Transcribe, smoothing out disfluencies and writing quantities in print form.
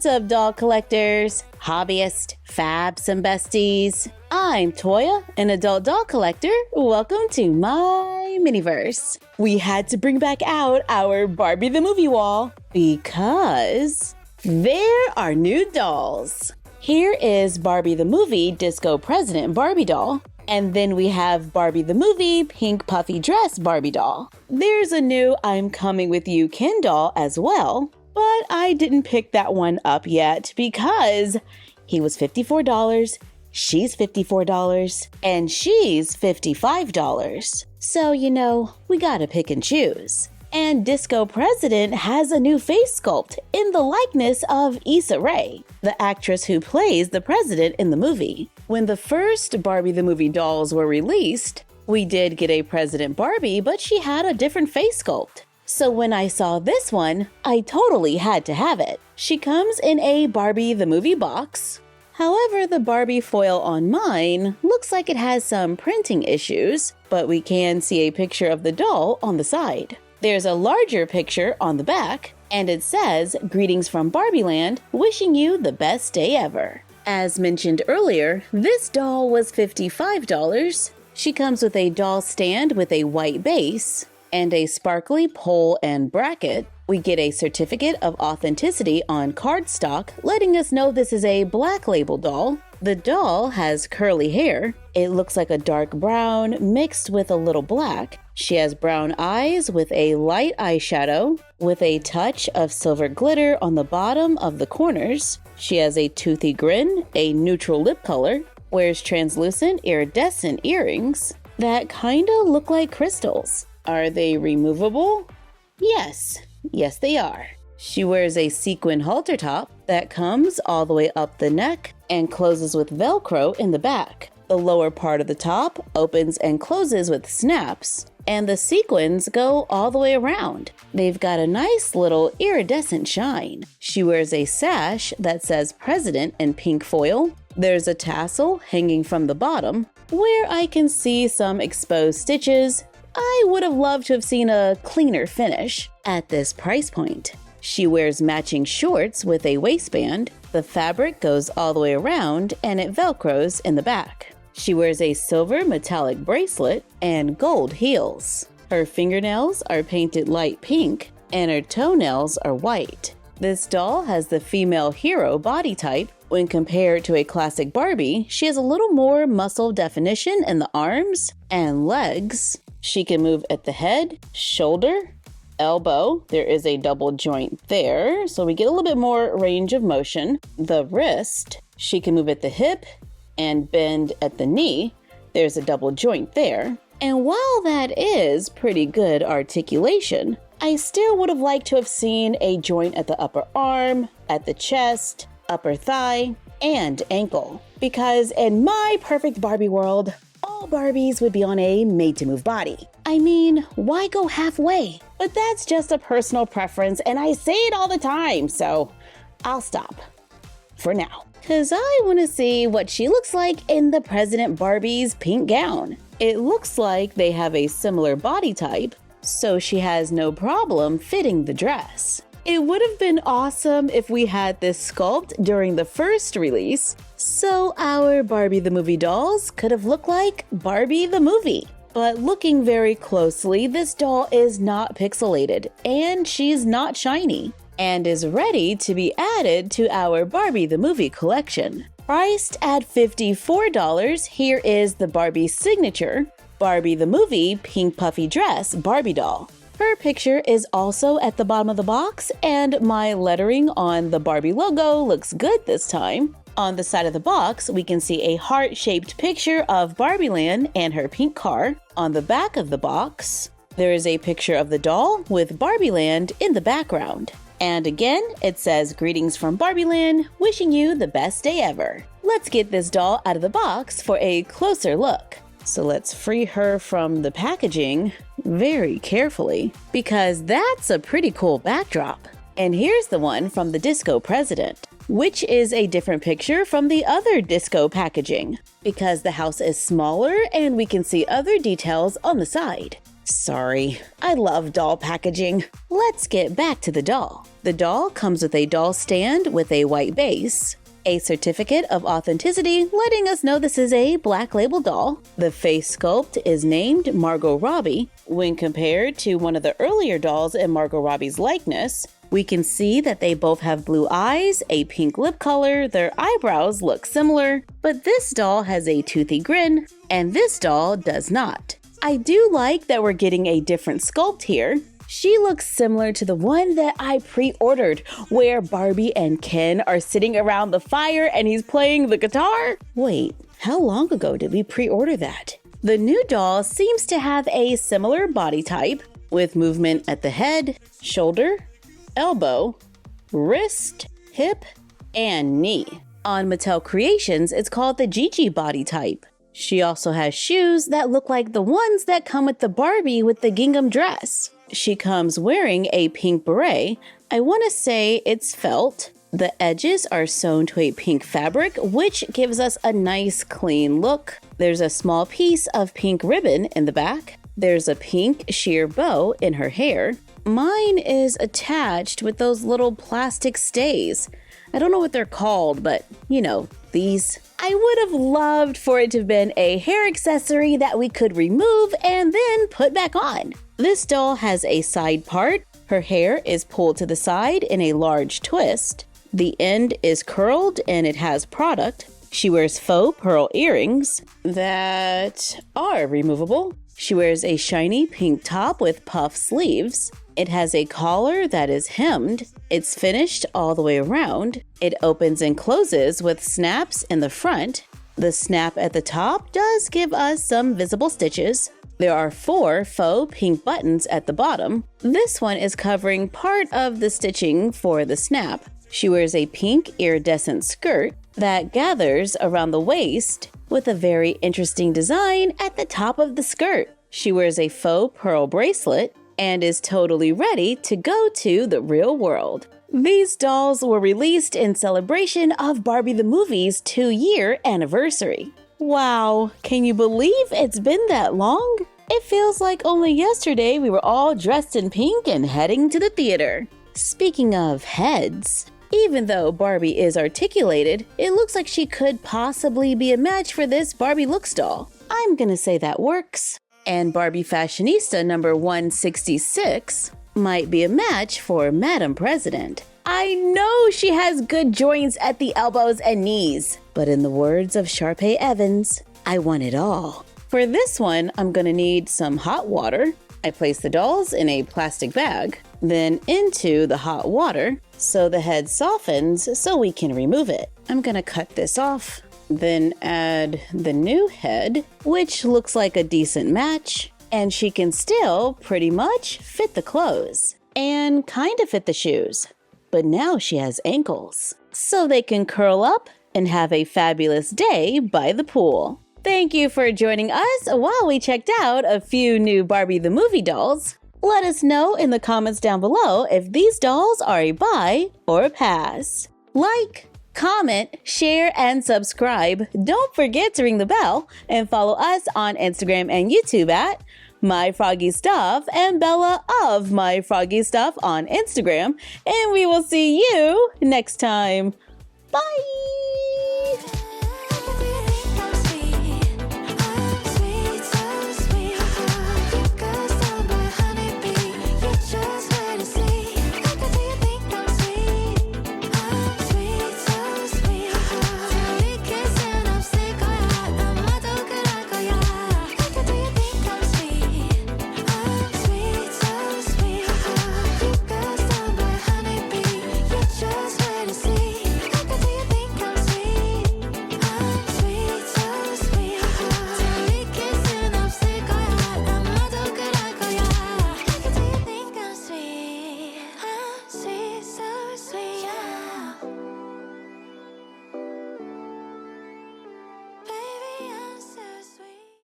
What's up, doll collectors, hobbyists, fabs, and besties? I'm Toya, an adult doll collector. Welcome to my miniverse. We had to bring back out our Barbie the Movie wall because there are new dolls. Here is Barbie the Movie Disco President and Barbie doll. And then we have Barbie the Movie Pink Puffy Dress Barbie doll. There's a new I'm Coming With You Ken doll as well. But I didn't pick that one up yet because he was $54, she's $54, and she's $55. So, we gotta pick and choose. And Disco President has a new face sculpt in the likeness of Issa Rae, the actress who plays the president in the movie. When the first Barbie the Movie dolls were released, we did get a President Barbie, but she had a different face sculpt. So when I saw this one, I totally had to have it. She comes in a Barbie the Movie box. However, the Barbie foil on mine looks like it has some printing issues, but we can see a picture of the doll on the side. There's a larger picture on the back, and it says, "Greetings from Barbie Land, wishing you the best day ever." As mentioned earlier, this doll was $55. She comes with a doll stand with a white base, and a sparkly pole and bracket. We get a certificate of authenticity on cardstock, letting us know this is a black label doll. The doll has curly hair. It looks like a dark brown mixed with a little black. She has brown eyes with a light eyeshadow, with a touch of silver glitter on the bottom of the corners. She has a toothy grin, a neutral lip color, wears translucent iridescent earrings that kinda look like crystals. Are they removable? Yes they are. She wears a sequin halter top that comes all the way up the neck and closes with Velcro in the back. The lower part of the top opens and closes with snaps, and the sequins go all the way around. They've got a nice little iridescent shine. She wears a sash that says President in pink foil. There's a tassel hanging from the bottom where I can see some exposed stitches. I would have loved to have seen a cleaner finish at this price point. She wears matching shorts with a waistband. The fabric goes all the way around and it velcros in the back. She wears a silver metallic bracelet and gold heels. Her fingernails are painted light pink and her toenails are white. This doll has the female hero body type. When compared to a classic Barbie, she has a little more muscle definition in the arms and legs. She can move at the head, shoulder, elbow. There is a double joint there, so we get a little bit more range of motion. The wrist, she can move at the hip and bend at the knee. There's a double joint there. And while that is pretty good articulation, I still would have liked to have seen a joint at the upper arm, at the chest, upper thigh, and ankle. Because in my perfect Barbie world, all Barbies would be on a made-to-move body. I mean, why go halfway? But that's just a personal preference, and I say it all the time, so I'll stop for now. Because I want to see what she looks like in the President Barbie's pink gown. It looks like they have a similar body type, so she has no problem fitting the dress. It would have been awesome if we had this sculpt during the first release, so our Barbie the Movie dolls could have looked like Barbie the Movie. But looking very closely, this doll is not pixelated, and she's not shiny, and is ready to be added to our Barbie the Movie collection. Priced at $54, here is the Barbie signature Barbie the Movie Pink Puffy Dress Barbie doll. Her picture is also at the bottom of the box, and my lettering on the Barbie logo looks good this time. On the side of the box, we can see a heart-shaped picture of Barbie Land and her pink car. On the back of the box, there is a picture of the doll with Barbie Land in the background. And again, it says, "Greetings from Barbie Land, wishing you the best day ever." Let's get this doll out of the box for a closer look. So let's free her from the packaging very carefully, because that's a pretty cool backdrop. And here's the one from the Disco President, which is a different picture from the other disco packaging, because the house is smaller and we can see other details on the side. Sorry, I love doll packaging. Let's get back to the doll. The doll comes with a doll stand with a white base, a certificate of authenticity letting us know this is a black label doll. The face sculpt is named Margot Robbie. When compared to one of the earlier dolls in Margot Robbie's likeness, we can see that they both have blue eyes, a pink lip color, their eyebrows look similar, but this doll has a toothy grin, and this doll does not. I do like that we're getting a different sculpt here. She looks similar to the one that I pre-ordered, where Barbie and Ken are sitting around the fire and he's playing the guitar. Wait, how long ago did we pre-order that? The new doll seems to have a similar body type, with movement at the head, shoulder, elbow, wrist, hip, and knee. On Mattel Creations, it's called the Gigi body type. She also has shoes that look like the ones that come with the Barbie with the gingham dress. She comes wearing a pink beret. I want to say it's felt. The edges are sewn to a pink fabric, which gives us a nice clean look. There's a small piece of pink ribbon in the back. There's a pink sheer bow in her hair. Mine is attached with those little plastic stays. I don't know what they're called, but you know, these. I would have loved for it to have been a hair accessory that we could remove and then put back on. This doll has a side part. Her hair is pulled to the side in a large twist. The end is curled and it has product. She wears faux pearl earrings that are removable. She wears a shiny pink top with puff sleeves. It has a collar that is hemmed. It's finished all the way around. It opens and closes with snaps in the front. The snap at the top does give us some visible stitches. There are 4 faux pink buttons at the bottom. This one is covering part of the stitching for the snap. She wears a pink iridescent skirt that gathers around the waist with a very interesting design at the top of the skirt. She wears a faux pearl bracelet and is totally ready to go to the real world. These dolls were released in celebration of Barbie the Movie's 2-year anniversary. Wow, can you believe it's been that long? It feels like only yesterday we were all dressed in pink and heading to the theater. Speaking of heads, even though Barbie is articulated, it looks like she could possibly be a match for this Barbie Looks doll. I'm gonna say that works. And Barbie Fashionista number 166 might be a match for Madam President. I know she has good joints at the elbows and knees, but in the words of Sharpay Evans, I want it all. For this one, I'm gonna need some hot water. I place the dolls in a plastic bag, then into the hot water so the head softens so we can remove it. I'm gonna cut this off, then add the new head, which looks like a decent match, and she can still pretty much fit the clothes and kind of fit the shoes. But now she has ankles, so they can curl up and have a fabulous day by the pool. Thank you for joining us while we checked out a few new Barbie the Movie dolls. Let us know in the comments down below if these dolls are a buy or a pass. Like, comment, share, and subscribe. Don't forget to ring the bell and follow us on Instagram and YouTube at MyFroggyStuff and Bella of MyFroggyStuff on Instagram. And we will see you next time. Bye!